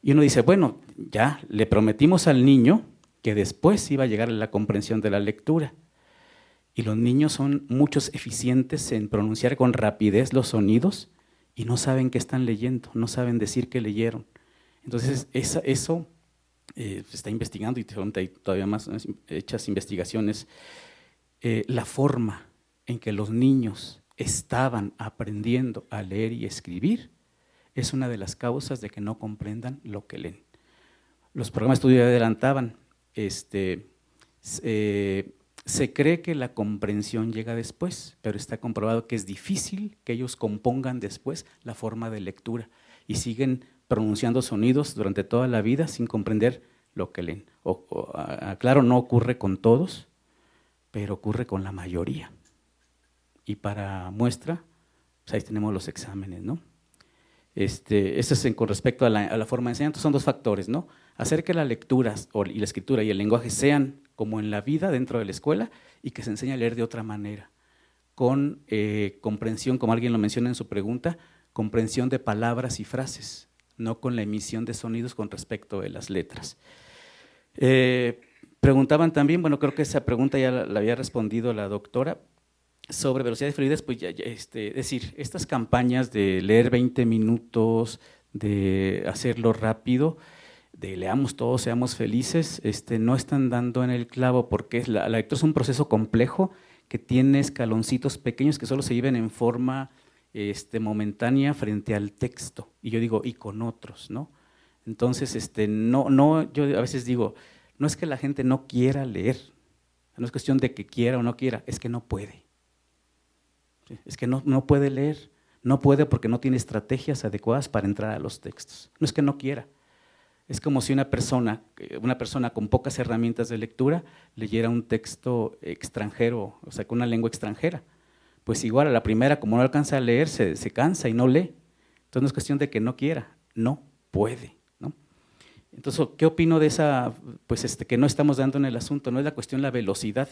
Y uno dice, bueno, ya le prometimos al niño que después iba a llegar la comprensión de la lectura. Y los niños son muchos eficientes en pronunciar con rapidez los sonidos y no saben qué están leyendo, no saben decir qué leyeron. Entonces, eso se está investigando y hay todavía más hechas investigaciones. La forma en que los niños estaban aprendiendo a leer y escribir es una de las causas de que no comprendan lo que leen. Los programas de estudio adelantaban, se cree que la comprensión llega después, pero está comprobado que es difícil que ellos compongan después la forma de lectura y siguen pronunciando sonidos durante toda la vida sin comprender lo que leen. Claro, no ocurre con todos, pero ocurre con la mayoría. Y para muestra, pues ahí tenemos los exámenes, ¿no? Eso es con respecto a la forma de enseñar. Entonces son 2 factores, ¿no? Hacer que la lectura y la escritura y el lenguaje sean como en la vida dentro de la escuela y que se enseñe a leer de otra manera, con comprensión, como alguien lo menciona en su pregunta, comprensión de palabras y frases, no con la emisión de sonidos con respecto de las letras. Preguntaban también, bueno, creo que esa pregunta ya la había respondido la doctora, sobre velocidades y fluidez, pues es decir, estas campañas de leer 20 minutos, de hacerlo rápido, de leamos todos, seamos felices, no están dando en el clavo, porque la lectura es un proceso complejo que tiene escaloncitos pequeños que solo se viven en forma momentánea frente al texto, y yo digo, y con otros, ¿no? Entonces, yo a veces digo, no es que la gente no quiera leer, no es cuestión de que quiera o no quiera, es que no puede. Es que no puede leer, no puede porque no tiene estrategias adecuadas para entrar a los textos. No es que no quiera, Es como si una persona con pocas herramientas de lectura leyera un texto extranjero, o sea, con una lengua extranjera. Pues igual a la primera, como no alcanza a leer, se cansa y no lee. Entonces no es cuestión de que no quiera, no puede, ¿no? Entonces, ¿qué opino de esa, pues que no estamos dando en el asunto? No es la cuestión la velocidad,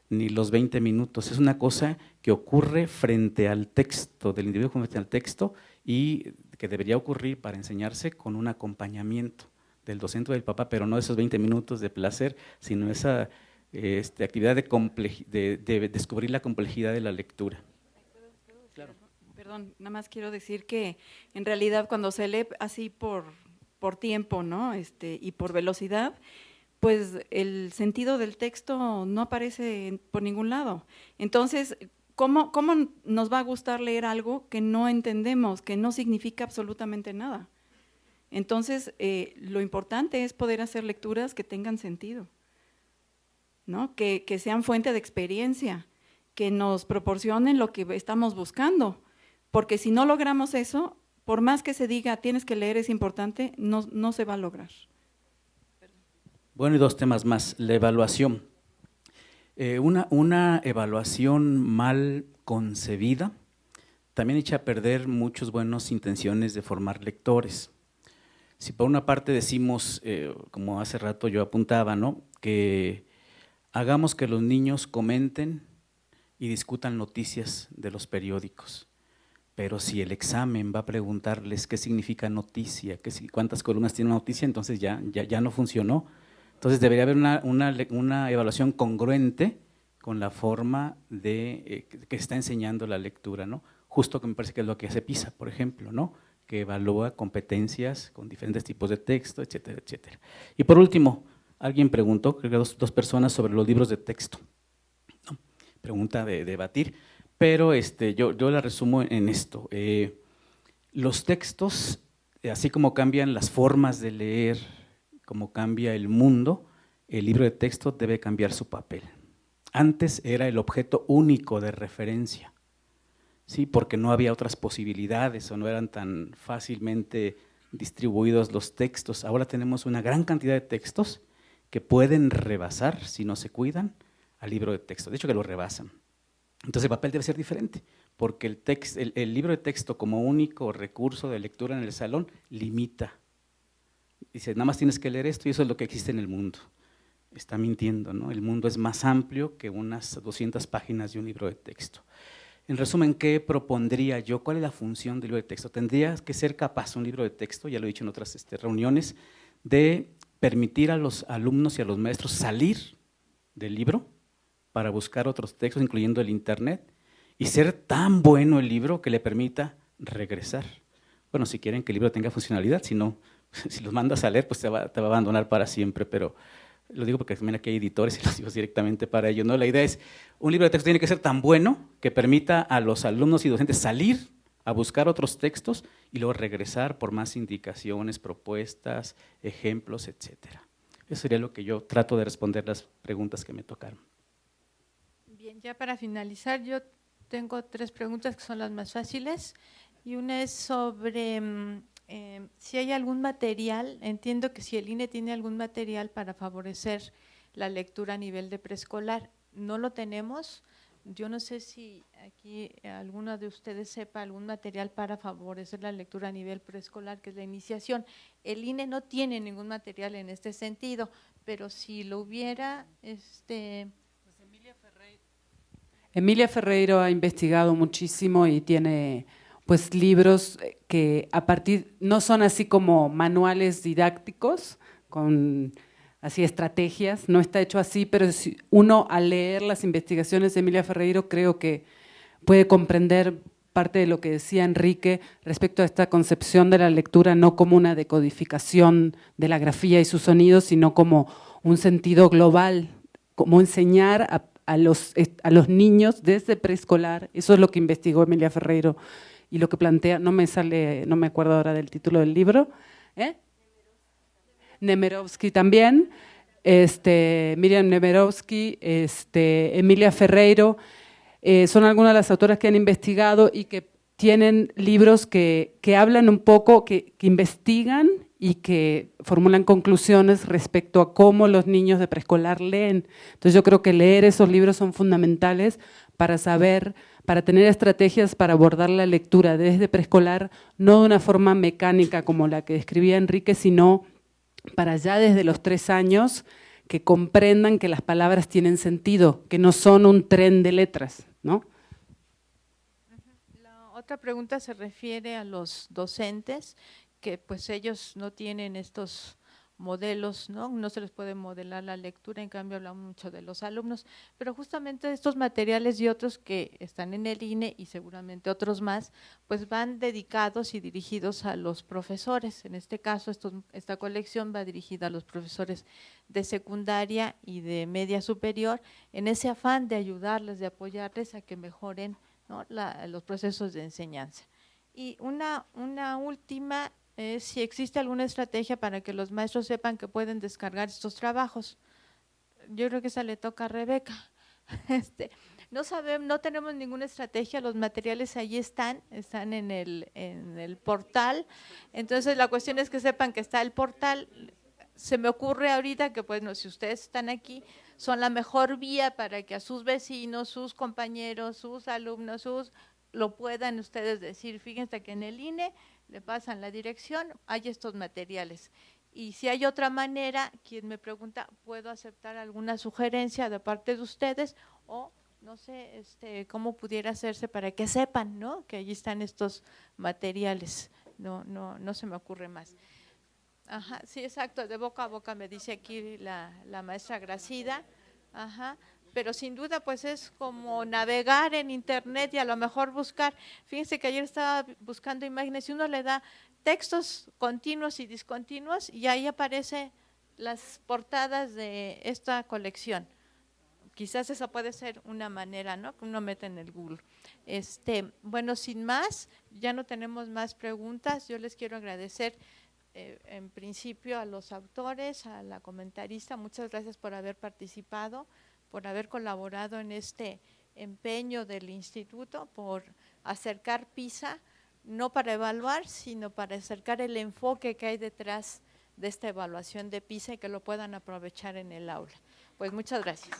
ni los 20 minutos, es una cosa que ocurre frente al texto, del individuo frente al texto, y que debería ocurrir para enseñarse con un acompañamiento del docente o del papá, pero no esos 20 minutos de placer, sino esa actividad de descubrir la complejidad de la lectura. Claro. Perdón, nada más quiero decir que en realidad cuando se lee así por tiempo, ¿no? Y por velocidad, pues el sentido del texto no aparece por ningún lado. Entonces, ¿cómo nos va a gustar leer algo que no entendemos, que no significa absolutamente nada? Entonces, lo importante es poder hacer lecturas que tengan sentido, ¿no? Que sean fuente de experiencia, que nos proporcionen lo que estamos buscando, porque si no logramos eso, por más que se diga tienes que leer, es importante, no se va a lograr. Bueno, y dos temas más, la evaluación. Una evaluación mal concebida también echa a perder muchas buenas intenciones de formar lectores. Si por una parte decimos, como hace rato yo apuntaba, ¿no?, que hagamos que los niños comenten y discutan noticias de los periódicos, pero si el examen va a preguntarles qué significa noticia, cuántas columnas tiene una noticia, entonces ya no funcionó. Entonces debería haber una evaluación congruente con la forma que está enseñando la lectura, ¿no? Justo que me parece que es lo que hace PISA, por ejemplo, ¿no?, que evalúa competencias con diferentes tipos de texto, etcétera, etcétera. Y por último, alguien preguntó, creo que dos personas, sobre los libros de texto, ¿no? Pregunta de debatir, pero yo la resumo en esto. Los textos, así como cambian las formas de leer, como cambia el mundo, el libro de texto debe cambiar su papel. Antes era el objeto único de referencia, ¿sí?, porque no había otras posibilidades o no eran tan fácilmente distribuidos los textos. Ahora tenemos una gran cantidad de textos que pueden rebasar, si no se cuidan, al libro de texto. De hecho, que lo rebasan. Entonces el papel debe ser diferente, porque el libro de texto como único recurso de lectura en el salón limita. Dice, nada más tienes que leer esto y eso es lo que existe en el mundo. Está mintiendo, ¿no? El mundo es más amplio que unas 200 páginas de un libro de texto. En resumen, ¿qué propondría yo? ¿Cuál es la función del libro de texto? Tendría que ser capaz un libro de texto, ya lo he dicho en otras reuniones, de permitir a los alumnos y a los maestros salir del libro para buscar otros textos, incluyendo el internet, y ser tan bueno el libro que le permita regresar. Bueno, si quieren que el libro tenga funcionalidad, si no, si los mandas a leer, pues te va a abandonar para siempre, pero lo digo porque también aquí hay editores y los digo directamente para ellos, ¿no? La idea es, un libro de texto tiene que ser tan bueno que permita a los alumnos y docentes salir a buscar otros textos y luego regresar por más indicaciones, propuestas, ejemplos, etcétera. Eso sería lo que yo trato de responder las preguntas que me tocaron. Bien, ya para finalizar, yo tengo 3 preguntas que son las más fáciles, y una es sobre si hay algún material. Entiendo que si el INE tiene algún material para favorecer la lectura a nivel de preescolar, no lo tenemos. Yo no sé si aquí alguno de ustedes sepa algún material para favorecer la lectura a nivel preescolar, que es la iniciación. El INE no tiene ningún material en este sentido, pero si lo hubiera, Emilia Ferreiro ha investigado muchísimo y tiene pues libros que no son así como manuales didácticos con así estrategias, no está hecho así, pero si uno al leer las investigaciones de Emilia Ferreiro creo que puede comprender parte de lo que decía Enrique respecto a esta concepción de la lectura no como una decodificación de la grafía y sus sonidos, sino como un sentido global, como enseñar a los niños desde preescolar. Eso es lo que investigó Emilia Ferreiro y lo que plantea, no me acuerdo ahora del título del libro, Nemirovsky también, Miriam Nemirovsky, Emilia Ferreiro, son algunas de las autoras que han investigado y que tienen libros que hablan un poco, que investigan y que formulan conclusiones respecto a cómo los niños de preescolar leen. Entonces yo creo que leer esos libros son fundamentales para saber, para tener estrategias para abordar la lectura desde preescolar, no de una forma mecánica como la que describía Enrique, sino para ya desde los 3 años que comprendan que las palabras tienen sentido, que no son un tren de letras, ¿no? La otra pregunta se refiere a los docentes, que pues ellos no tienen estos modelos, no se les puede modelar la lectura, en cambio hablamos mucho de los alumnos, pero justamente estos materiales y otros que están en el INE y seguramente otros más, pues van dedicados y dirigidos a los profesores. En este caso, esta colección va dirigida a los profesores de secundaria y de media superior, en ese afán de ayudarles, de apoyarles a que mejoren, ¿no?, los procesos de enseñanza. Y una última, si existe alguna estrategia para que los maestros sepan que pueden descargar estos trabajos. Yo creo que esa le toca a Rebeca. No tenemos ninguna estrategia, los materiales allí están en el portal, entonces la cuestión es que sepan que está el portal. Se me ocurre ahorita que, pues, no, si ustedes están aquí, son la mejor vía para que a sus vecinos, sus compañeros, sus alumnos, lo puedan ustedes decir. Fíjense que en el INE le pasan la dirección, hay estos materiales. Y si hay otra manera, quien me pregunta, ¿puedo aceptar alguna sugerencia de parte de ustedes? O no sé cómo pudiera hacerse para que sepan, ¿no?, que allí están estos materiales. No se me ocurre más. Ajá, sí, exacto, de boca a boca me dice aquí la maestra Gracida. Ajá. Pero sin duda pues es como navegar en internet y a lo mejor buscar. Fíjense que ayer estaba buscando imágenes y uno le da textos continuos y discontinuos y ahí aparecen las portadas de esta colección. Quizás esa puede ser una manera, ¿no?, que uno mete en el Google. Bueno, sin más, ya no tenemos más preguntas. Yo les quiero agradecer en principio a los autores, a la comentarista, muchas gracias por haber participado, por haber colaborado en este empeño del instituto, por acercar PISA, no para evaluar, sino para acercar el enfoque que hay detrás de esta evaluación de PISA y que lo puedan aprovechar en el aula. Pues muchas gracias.